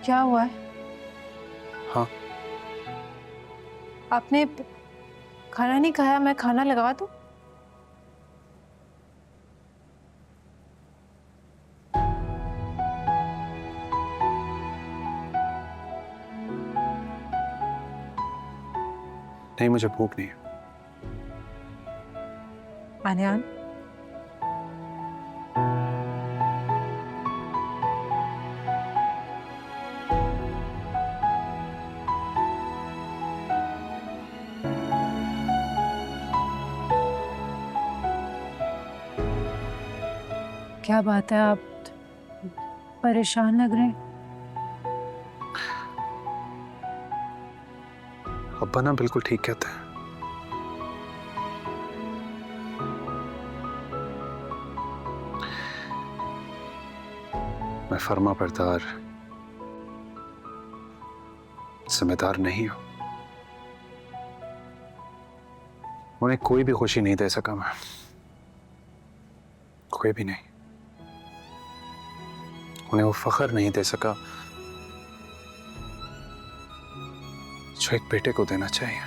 क्या हुआ है? हाँ, आपने खाना नहीं खाया? मैं खाना लगा दूं? नहीं मुझे भूख नहीं है। आलियान, क्या बात है? आप परेशान लग रहे हैं। अब्बा ना बिल्कुल ठीक कहते हैं। मैं फर्मा बरदार जिम्मेदार नहीं हूं। उन्हें कोई भी खुशी नहीं दे सका मैं, कोई भी नहीं। उन्हें वो फख्र नहीं दे सका जो एक बेटे को देना चाहिए।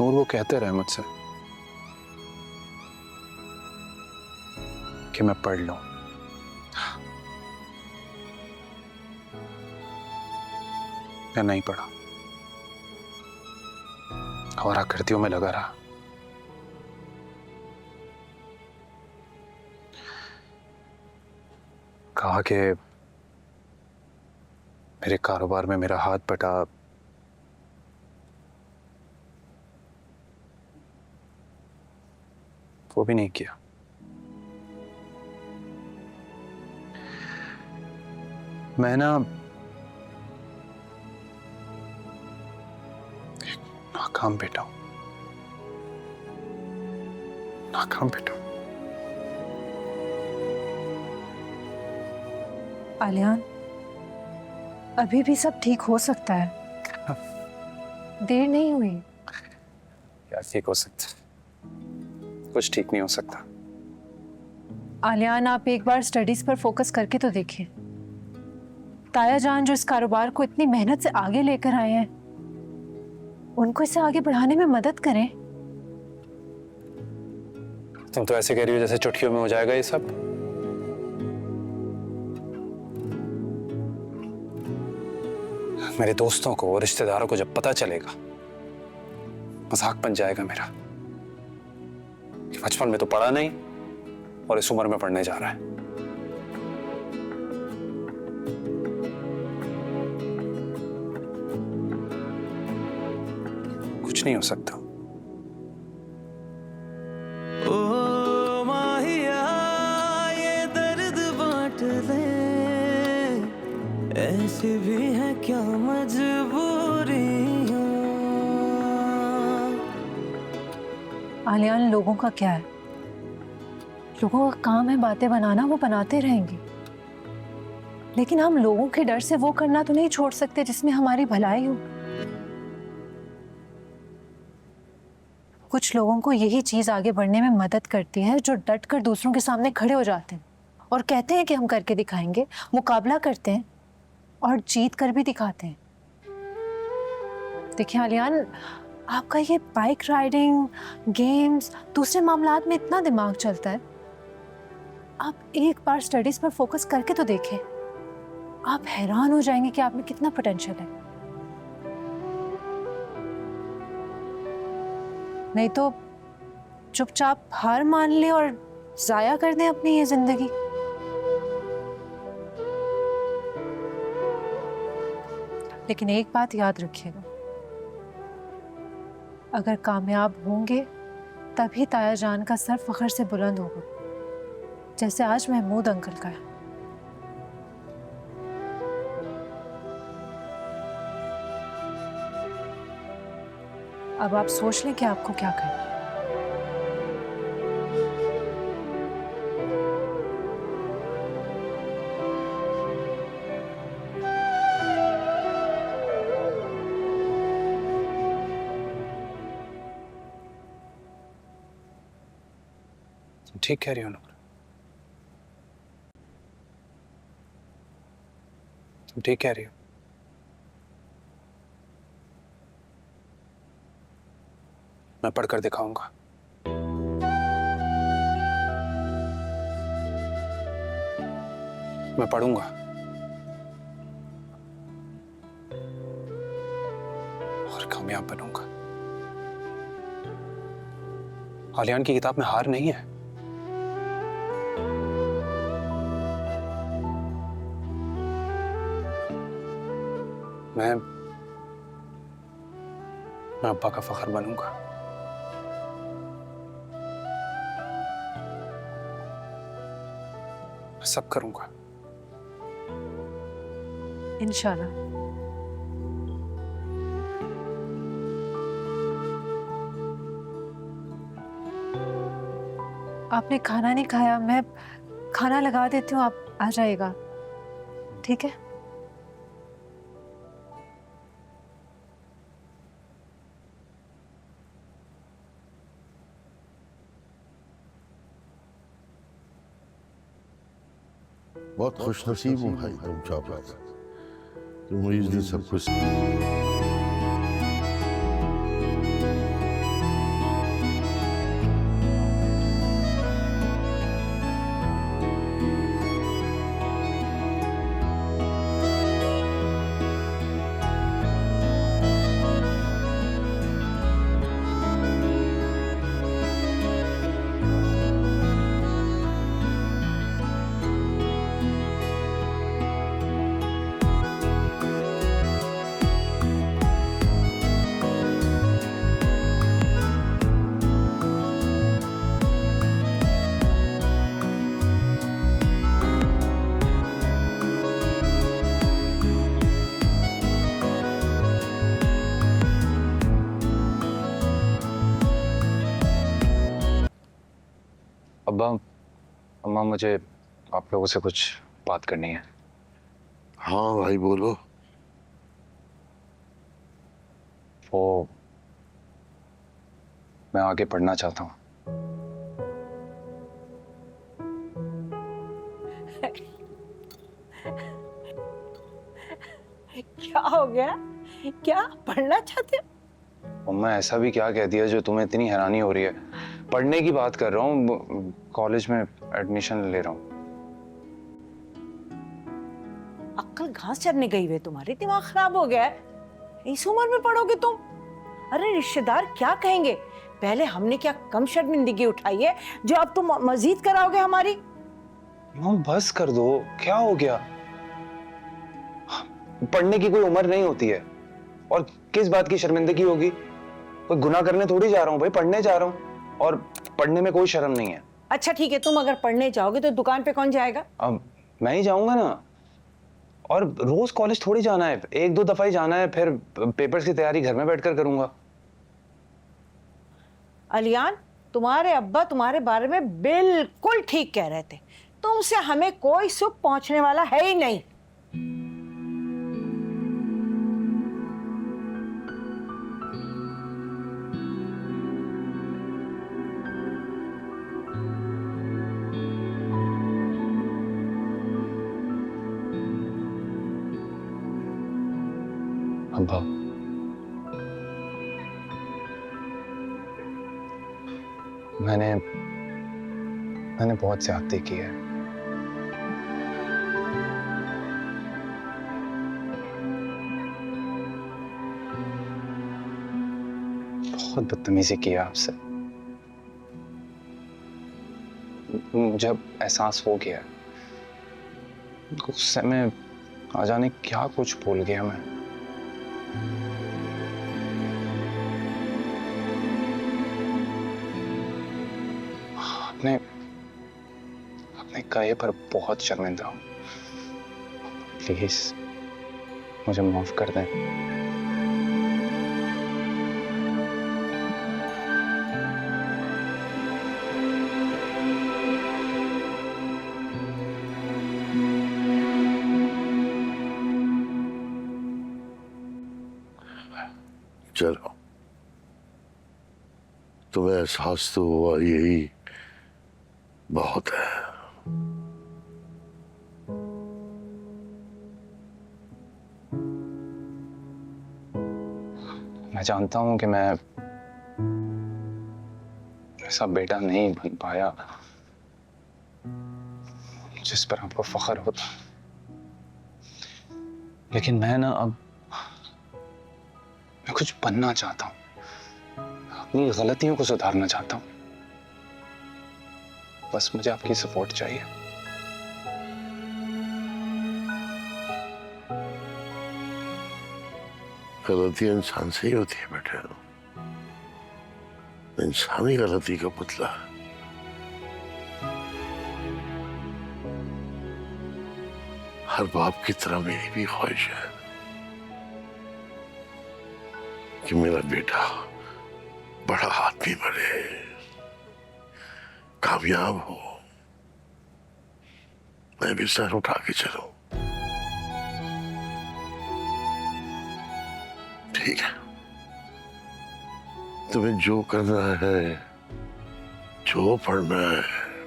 और वो कहते रहे मुझसे कि मैं पढ़ लूं। मैं नहीं पढ़ा, आवारा गर्दियों में लगा रहा। कहा कि मेरे कारोबार में मेरा हाथ बटा, वो भी नहीं किया। मैं ना नाकाम बेटा हूं, नाकाम बेटा हूं। आलियान, अभी भी सब ठीक हो सकता है। देर नहीं हुई। क्या ठीक हो सकता? कुछ ठीक नहीं हो सकता। आलियान, आप एक बार स्टडीज पर फोकस करके तो देखिए। ताया जान जो इस कारोबार को इतनी मेहनत से आगे लेकर आए हैं, उनको इसे आगे बढ़ाने में मदद करें। तुम तो ऐसे कह रही हो जैसे चुटकियों में हो जाएगा ये सब। मेरे दोस्तों को, रिश्तेदारों को जब पता चलेगा, मजाक बन जाएगा मेरा कि बचपन में तो पढ़ा नहीं और इस उम्र में पढ़ने जा रहा है। कुछ नहीं हो सकता। ओ माहिया ये दर्द बांट ले, ऐसी भी है क्या मजबूरियां। आलियान, लोगों का क्या है? लोगों का काम है बातें बनाना, वो बनाते रहेंगे। लेकिन हम लोगों के डर से वो करना तो नहीं छोड़ सकते जिसमें हमारी भलाई हो। कुछ लोगों को यही चीज आगे बढ़ने में मदद करती है, जो डट कर दूसरों के सामने खड़े हो जाते हैं और कहते हैं कि हम करके दिखाएंगे, मुकाबला करते हैं और जीत कर भी दिखाते हैं। देखिए आलियान, आपका ये बाइक राइडिंग, गेम्स, दूसरे मामलात में इतना दिमाग चलता है। आप एक बार स्टडीज पर फोकस करके तो देखें। आप हैरान हो जाएंगे कि आप में कितना पोटेंशियल है। नहीं तो चुपचाप हार मान ले और जाया कर दें अपनी ये जिंदगी। लेकिन एक बात याद रखिएगा, अगर कामयाब होंगे तभी ताया जान का सर फख्र से बुलंद होगा, जैसे आज महमूद अंकल का है। अब आप सोच लें कि आपको क्या करना है। तुम ठीक कह रही हो नूर, तुम ठीक कह रही हो। मैं पढ़कर दिखाऊंगा। मैं पढ़ूंगा और कामयाब बनूंगा। आलियान की किताब में हार नहीं है। मैं अब्बा का फख्र बनूंगा। मैं सब करूंगा इंशाल्लाह। आपने खाना नहीं खाया, मैं खाना लगा देती हूँ, आप आ जाइएगा, ठीक है? बहुत खुशनसीब हूँ भाई तुम शौकत, तुम इस दिन सब कुछ। अब्बा, अम्मा, मुझे आप लोगों से कुछ बात करनी है। हाँ भाई बोलो। वो मैं आगे पढ़ना चाहता हूँ। क्या हो गया? क्या पढ़ना चाहते हो? अम्मा, ऐसा भी क्या कह दिया जो तुम्हें इतनी हैरानी हो रही है? पढ़ने की बात कर रहा हूँ, कॉलेज में एडमिशन ले रहा हूँ। अक्ल घास चरने गई हुई तुम्हारी, दिमाग खराब हो गया है? इस उम्र में पढ़ोगे तुम? अरे रिश्तेदार क्या कहेंगे? पहले हमने क्या कम शर्मिंदगी उठाई है जो अब तुम मजीद कराओगे हमारी? मम, बस कर दो, क्या हो गया? पढ़ने की कोई उम्र नहीं होती है। और किस बात की शर्मिंदगी होगी? कोई गुनाह करने थोड़ी जा रहा हूँ भाई, पढ़ने जा रहा हूँ, और पढ़ने में कोई शर्म नहीं है। अच्छा ठीक है, तुम अगर पढ़ने जाओगे तो दुकान पे कौन जाएगा? अब मैं ही जाऊंगा ना। और रोज कॉलेज थोड़ी जाना है, एक दो दफा ही जाना है, फिर पेपर्स की तैयारी घर में बैठकर करूंगा। अलियान, तुम्हारे अब्बा तुम्हारे बारे में बिल्कुल ठीक कह रहे थे। तुमसे हमें कोई सुख पहुंचने वाला है ही नहीं। अब्बा, मैंने बहुत ज्यादती की है। बहुत बदतमीजी की है आपसे। जब एहसास हो गया, गुस्से में आ जाने क्या कुछ भूल गया मैं। अपने अपने कहे पर बहुत शर्मिंदा हूं। प्लीज मुझे माफ कर दें। चलो, तुम्हें एहसास तो हुआ यही बहुत है। मैं जानता हूं कि मैं ऐसा बेटा नहीं बन पाया जिस पर आपको फख्र होता, लेकिन मैं ना अब मैं कुछ बनना चाहता हूं, अपनी गलतियों को सुधारना चाहता हूं। बस मुझे आपकी सपोर्ट चाहिए। गलतियां इंसान से ही होती है बेटे। इंसानी गलती का पुतला। हर बाप की तरह मेरी भी ख्वाहिश है कि मेरा बेटा बड़ा आदमी बने, कामयाब हो, मैं भी सर उठा के चलूं। ठीक है, तुम्हें जो करना है, जो पढ़ना है,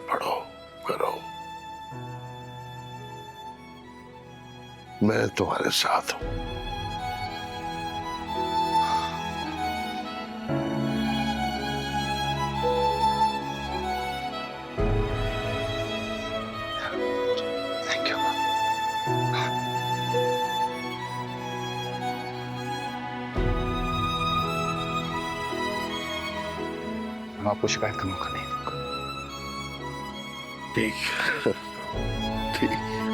पढ़ो, करो। मैं तुम्हारे साथ हूं। Thank you. मैं आपको शिकायत का मौका नहीं दूंगा। ठीक ठीक।